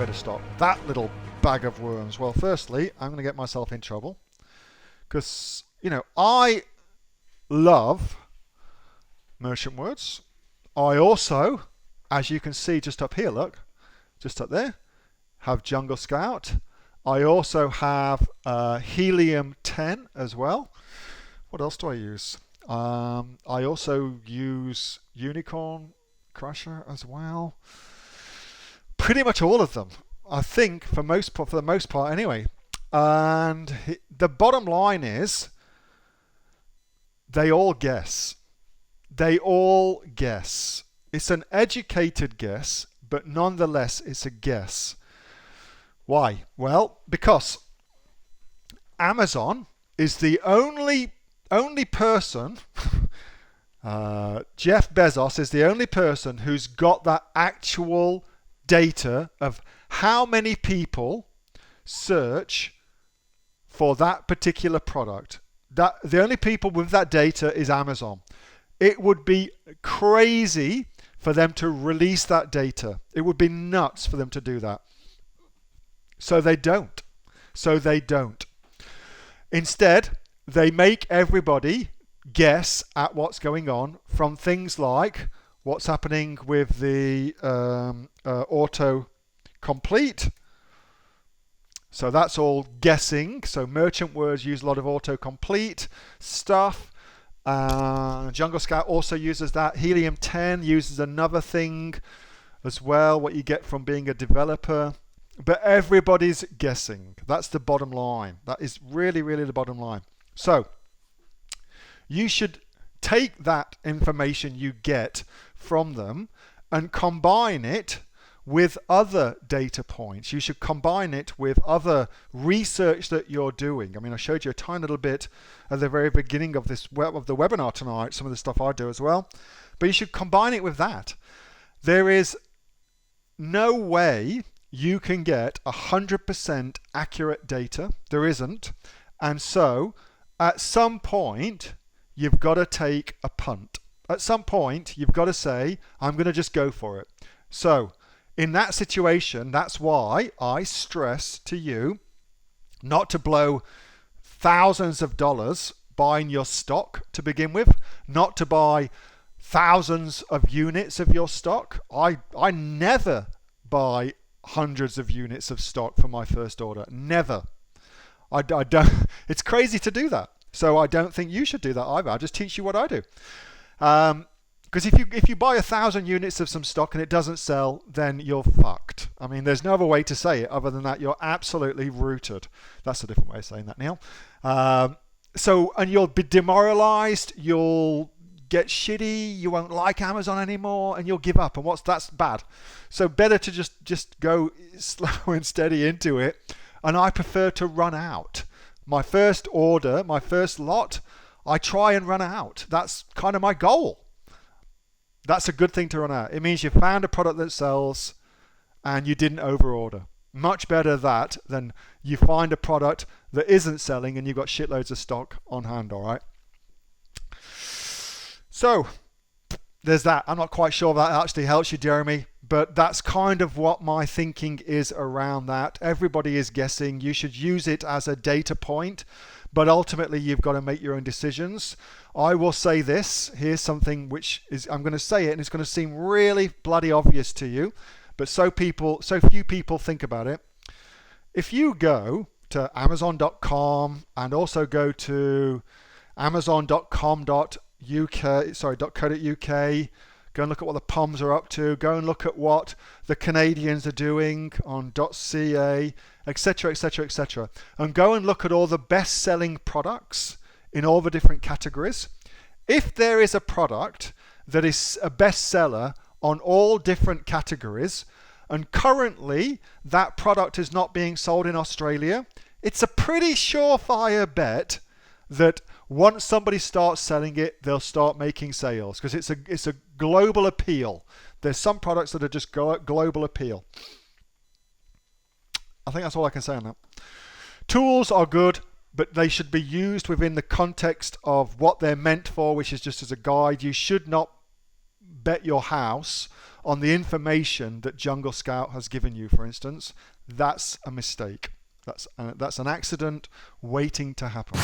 better stop that little bag of worms? Well, firstly, I'm going to get myself in trouble because, I love merchant words. I also, as you can see just up here, look, just up there, have Jungle Scout. I also have Helium 10 as well. What else do I use? I also use Unicorn Crusher as well. Pretty much all of them, I think, for the most part anyway. And the bottom line is, they all guess. They all guess. It's an educated guess, but nonetheless, it's a guess. Why? Well, because Amazon is the only person, Jeff Bezos is the only person who's got that actual data of how many people search for that particular product. The only people with that data is Amazon. It would be crazy for them to release that data. It would be nuts for them to do that. So they don't. Instead, they make everybody guess at what's going on from things like what's happening with the auto-complete. So that's all guessing. So merchant words use a lot of auto-complete stuff. Jungle Scout also uses that. Helium 10 uses another thing as well, what you get from being a developer. But everybody's guessing. That's the bottom line. That is really, really the bottom line. So you should take that information you get from them and combine it with other data points. You should combine it with other research that you're doing. I mean, I showed you a tiny little bit at the very beginning of the webinar tonight, some of the stuff I do as well. But you should combine it with that. There is no way you can get 100% accurate data. There isn't. And so at some point, you've got to take a punt. At some point, you've got to say, I'm going to just go for it. So in that situation, that's why I stress to you not to blow thousands of dollars buying your stock to begin with, not to buy thousands of units of your stock. I never buy hundreds of units of stock for my first order. Never. I don't. It's crazy to do that. So I don't think you should do that either. I'll just teach you what I do. Because if you buy 1,000 units of some stock and it doesn't sell, then you're fucked. I mean, there's no other way to say it other than that. You're absolutely rooted. That's a different way of saying that, Neil. And you'll be demoralized. You'll get shitty. You won't like Amazon anymore, and you'll give up. And that's bad. So better to just go slow and steady into it. And I prefer to run out. My first order, my first lot, I try and run out. That's kind of my goal. That's a good thing to run out. It means you found a product that sells and you didn't overorder. Much better that than you find a product that isn't selling and you've got shitloads of stock on hand, all right? So there's that. I'm not quite sure if that actually helps you, Jeremy, but that's kind of what my thinking is around that. Everybody is guessing. You should use it as a data point, but ultimately you've got to make your own decisions. I will say this. Here's something which is, I'm going to say it and it's going to seem really bloody obvious to you, but so few people think about it. If you go to Amazon.com and also go to Amazon.com.uk, go and look at what the Poms are up to, go and look at what the Canadians are doing on .ca, etc., etc., etc., and go and look at all the best-selling products in all the different categories. If there is a product that is a bestseller on all different categories, and currently that product is not being sold in Australia, it's a pretty surefire bet that once somebody starts selling it, they'll start making sales because it's a global appeal. There's some products that are just global appeal. I think that's all I can say on that. Tools are good, but they should be used within the context of what they're meant for, which is just as a guide. You should not bet your house on the information that Jungle Scout has given you, for instance, that's a mistake. That's an accident waiting to happen.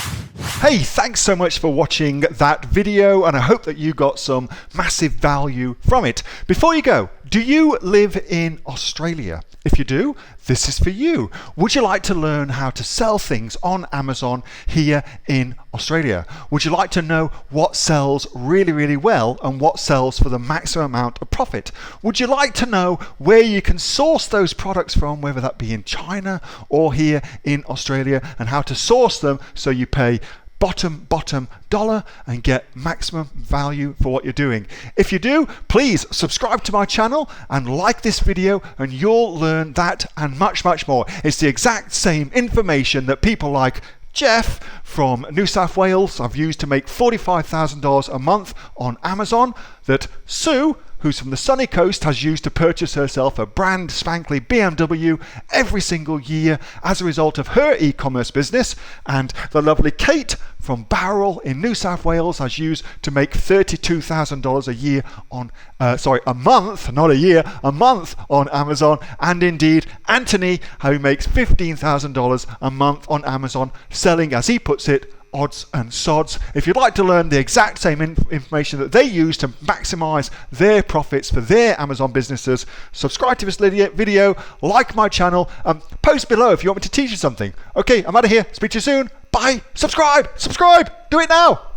Hey, thanks so much for watching that video, and I hope that you got some massive value from it. Before you go, do you live in Australia? If you do, this is for you. Would you like to learn how to sell things on Amazon here in Australia? Would you like to know what sells really, really well and what sells for the maximum amount of profit? Would you like to know where you can source those products from, whether that be in China or here in Australia, and how to source them so you pay bottom dollar and get maximum value for what you're doing? If you do, please subscribe to my channel and like this video, and you'll learn that and much more. It's the exact same information that people like Jeff from New South Wales I've used to make $45,000 a month on Amazon, that Sue, who's from the sunny coast, has used to purchase herself a brand spankly BMW every single year as a result of her e-commerce business, and the lovely Kate from Bowral in New South Wales has used to make $32,000 a year on, a month, not a year, a month on Amazon, and indeed Anthony, who makes $15,000 a month on Amazon, selling, as he puts it, odds and sods. If you'd like to learn the exact same information that they use to maximize their profits for their Amazon businesses, subscribe to this video, like my channel, post below if you want me to teach you something. Okay, I'm out of here. Speak to you soon. Bye. Subscribe. Do it now.